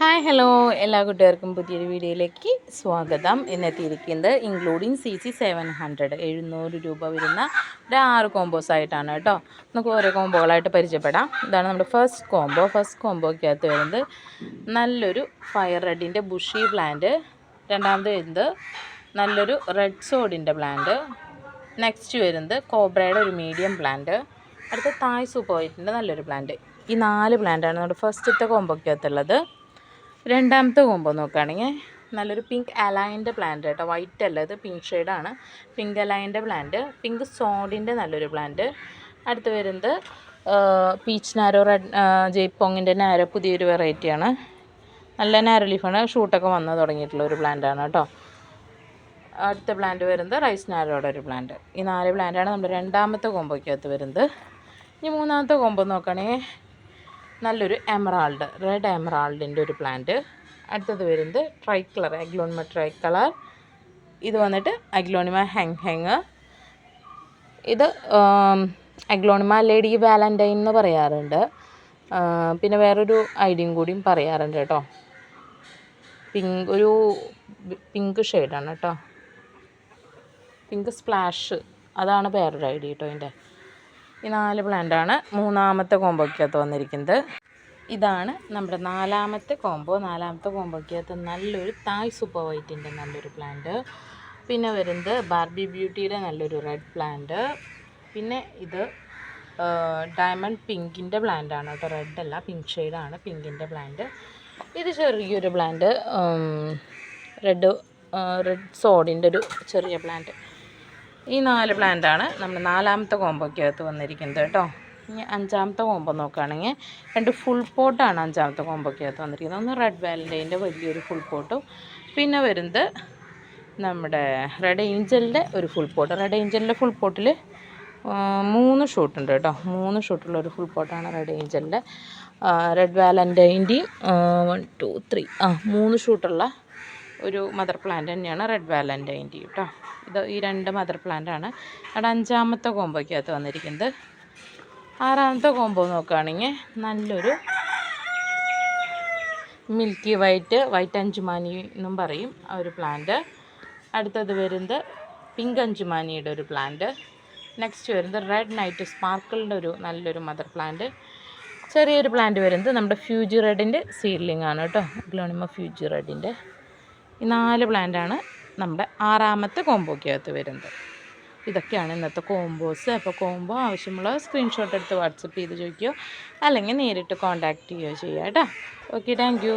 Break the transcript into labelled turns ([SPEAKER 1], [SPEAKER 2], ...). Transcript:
[SPEAKER 1] Hi hello എല്ലാ കൂട്ടുകാർക്കും പുതിയൊരു വീഡിയോയിലേക്ക് സ്വാഗതം. ഇന്നെത്തിയിരിക്കുന്നത് ഇൻക്ലൂഡിങ് CC 700 700 രൂപ വരുന്ന ഒരു 6 കോമ്പോസ് ആയിട്ടാണ് കേട്ടോ. നമുക്ക് ഓരോ കോമ്പോകളായിട്ട് പരിചയപ്പെടാം. ഇതാണ് നമ്മുടെ ഫസ്റ്റ് കോമ്പോയ്ക്കകത്ത് വരുന്നത് നല്ലൊരു ഫയർ റെഡിൻ്റെ ബുഷി പ്ലാന്റ്. രണ്ടാമത് വരുന്നത് നല്ലൊരു റെഡ് സോഡിൻ്റെ പ്ലാന്റ്. നെക്സ്റ്റ് വരുന്നത് കോബ്രയുടെ ഒരു മീഡിയം പ്ലാന്റ്. അടുത്ത തായ് സൂപ്പർ വൈറ്റിൻ്റെ നല്ലൊരു പ്ലാന്റ്. ഈ 4 പ്ലാന്റാണ് നമ്മുടെ ഫസ്റ്റത്തെ കോമ്പോയ്ക്കകത്തുള്ളത്. രണ്ടാമത്തെ കോമ്പോ നോക്കുകയാണെങ്കിൽ നല്ലൊരു പിങ്ക് അലൈൻ്റെ പ്ലാന്റ് കേട്ടോ. വൈറ്റ് അല്ല, ഇത് പിങ്ക് ഷെയ്ഡാണ്. പിങ്ക് അലൈൻ്റെ പ്ലാന്റ്, പിങ്ക് സോഡിൻ്റെ നല്ലൊരു പ്ലാന്റ്. അടുത്ത് വരുന്നത് പീച്ച് നാരോ റെഡ് ജയ്പോങ്ങിൻ്റെ നാരോ, പുതിയൊരു വെറൈറ്റിയാണ്. നല്ല നാരോ ലീഫാണ്, ഷൂട്ടൊക്കെ വന്ന് തുടങ്ങിയിട്ടുള്ള ഒരു പ്ലാന്റാണ് കേട്ടോ. അടുത്ത പ്ലാന്റ് വരുന്നത് റൈസ് നാരോയുടെ ഒരു പ്ലാന്റ്. ഈ 4 പ്ലാന്റാണ് നമ്മുടെ രണ്ടാമത്തെ കോമ്പോയ്ക്കകത്ത് വരുന്നത്. ഇനി മൂന്നാമത്തെ കോമ്പോ നോക്കുകയാണെങ്കിൽ നല്ലൊരു എമറാൾഡ്, റെഡ് എമറാൾഡിൻ്റെ ഒരു പ്ലാന്റ്. അടുത്തത് വരുന്നത് try colour, aglaonema try colour. ഇത് വന്നിട്ട് അഗ്ലോണിമ ഹെങ്. ഇത് അഗ്ലോണിമ ലേഡി വാലൻറ്റൈൻ എന്ന് പറയാറുണ്ട്. പിന്നെ വേറൊരു ഐഡിയും കൂടിയും പറയാറുണ്ട് കേട്ടോ. ഒരു പിങ്ക് ഷെയ്ഡാണ് കേട്ടോ, പിങ്ക് സ്പ്ലാഷ്, അതാണ് വേറൊരു ഐഡിയ കേട്ടോ ഇതിൻ്റെ. ഈ 4 പ്ലാന്റാണ് മൂന്നാമത്തെ കോമ്പോയ്ക്കകത്ത് വന്നിരിക്കുന്നത്. ഇതാണ് നമ്മുടെ നാലാമത്തെ കോമ്പോയ്ക്കകത്ത് നല്ലൊരു തായ് സൂപ്പർ വൈറ്റിൻ്റെ നല്ലൊരു പ്ലാന്റ്. പിന്നെ വരുന്നത് ബാർബി ബ്യൂട്ടിയുടെ നല്ലൊരു റെഡ് പ്ലാന്റ്. പിന്നെ ഇത് ഡയമണ്ട് പിങ്കിൻ്റെ പ്ലാന്റാണ് കേട്ടോ, റെഡ് അല്ല, പിങ്ക് ഷെയ്ഡാണ് പിങ്കിൻ്റെ പ്ലാന്റ്. ഇത് ചെറിയൊരു പ്ലാന്റ്, റെഡ് സോഡിൻ്റെ ഒരു ചെറിയ പ്ലാന്റ്. ഈ 4 പ്ലാന്റാണ് നമ്മൾ നാലാമത്തെ കോമ്പോയ്ക്കകത്ത് വന്നിരിക്കുന്നത് കേട്ടോ. ഇനി അഞ്ചാമത്തെ കോമ്പോ നോക്കുകയാണെങ്കിൽ 2 ഫുൾ പോട്ടാണ് അഞ്ചാമത്തെ കോമ്പോയ്ക്കകത്ത് വന്നിരിക്കുന്നത്. ഒന്ന് റെഡ് വാലൻറ്റൈൻ്റെ വലിയൊരു ഫുൾ പോട്ടും, പിന്നെ വരുന്നത് നമ്മുടെ റെഡ് ഏഞ്ചലിൻ്റെ ഒരു ഫുൾ പോട്ട്. റെഡ് ഏഞ്ചലിൻ്റെ ഫുൾ പോട്ടിൽ 3 ഷൂട്ടുണ്ട് കേട്ടോ. 3 ഷൂട്ടുള്ള ഒരു ഫുൾ പോട്ടാണ് റെഡ് ഏഞ്ചലിൻ്റെ. റെഡ് വാലൻറ്റൈൻ്റെയും 1 2 3 3 ഷൂട്ടുള്ള ഒരു മദർ പ്ലാന്റ് തന്നെയാണ് റെഡ് വാലൻറ്റൈൻ്റെ കേട്ടോ. ഇത് ഈ 2 മദർ പ്ലാന്റാണ് അവിടെ അഞ്ചാമത്തെ കോമ്പോയ്ക്കകത്ത് വന്നിരിക്കുന്നത്. ആറാമത്തെ കോമ്പോ നോക്കുകയാണെങ്കിൽ നല്ലൊരു മിൽക്കി വൈറ്റ് അഞ്ചുമാനി എന്നും പറയും ആ ഒരു പ്ലാന്റ്. അടുത്തത് വരുന്നത് പിങ്ക് അഞ്ചുമാനിയുടെ ഒരു പ്ലാന്റ്. നെക്സ്റ്റ് വരുന്നത് റെഡ് നൈറ്റ് സ്പാർക്കിളിൻ്റെ ഒരു നല്ലൊരു മദർ പ്ലാന്റ്. ചെറിയൊരു പ്ലാന്റ് വരുന്നത് നമ്മുടെ ഫ്യൂജി റെഡിൻ്റെ സീഡ്ലിംഗ് ആണ് കേട്ടോ, അഗ്ലോണിമ ഫ്യൂജി റെഡിൻ്റെ. ഈ 4 പ്ലാന്റാണ് നമ്മുടെ ആറാമത്തെ കോമ്പോയ്ക്കകത്ത് വരുന്നത്. ഇതൊക്കെയാണ് ഇന്നത്തെ കോമ്പോസ്. അപ്പോൾ കോമ്പോ ആവശ്യമുള്ള സ്ക്രീൻഷോട്ട് എടുത്ത് വാട്സപ്പ് ചെയ്ത് ചോദിക്കുകയോ അല്ലെങ്കിൽ നേരിട്ട് കോൺടാക്റ്റ് ചെയ്യുകയോ ചെയ്യുക കേട്ടോ. Okay, thank you.